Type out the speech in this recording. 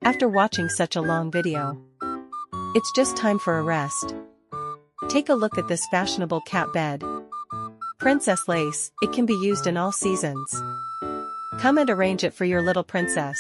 After watching such a long video, it's just time for a rest. Take a look at this fashionable cat bed. Princess lace, it can be used in all seasons. Come and arrange it for your little princess.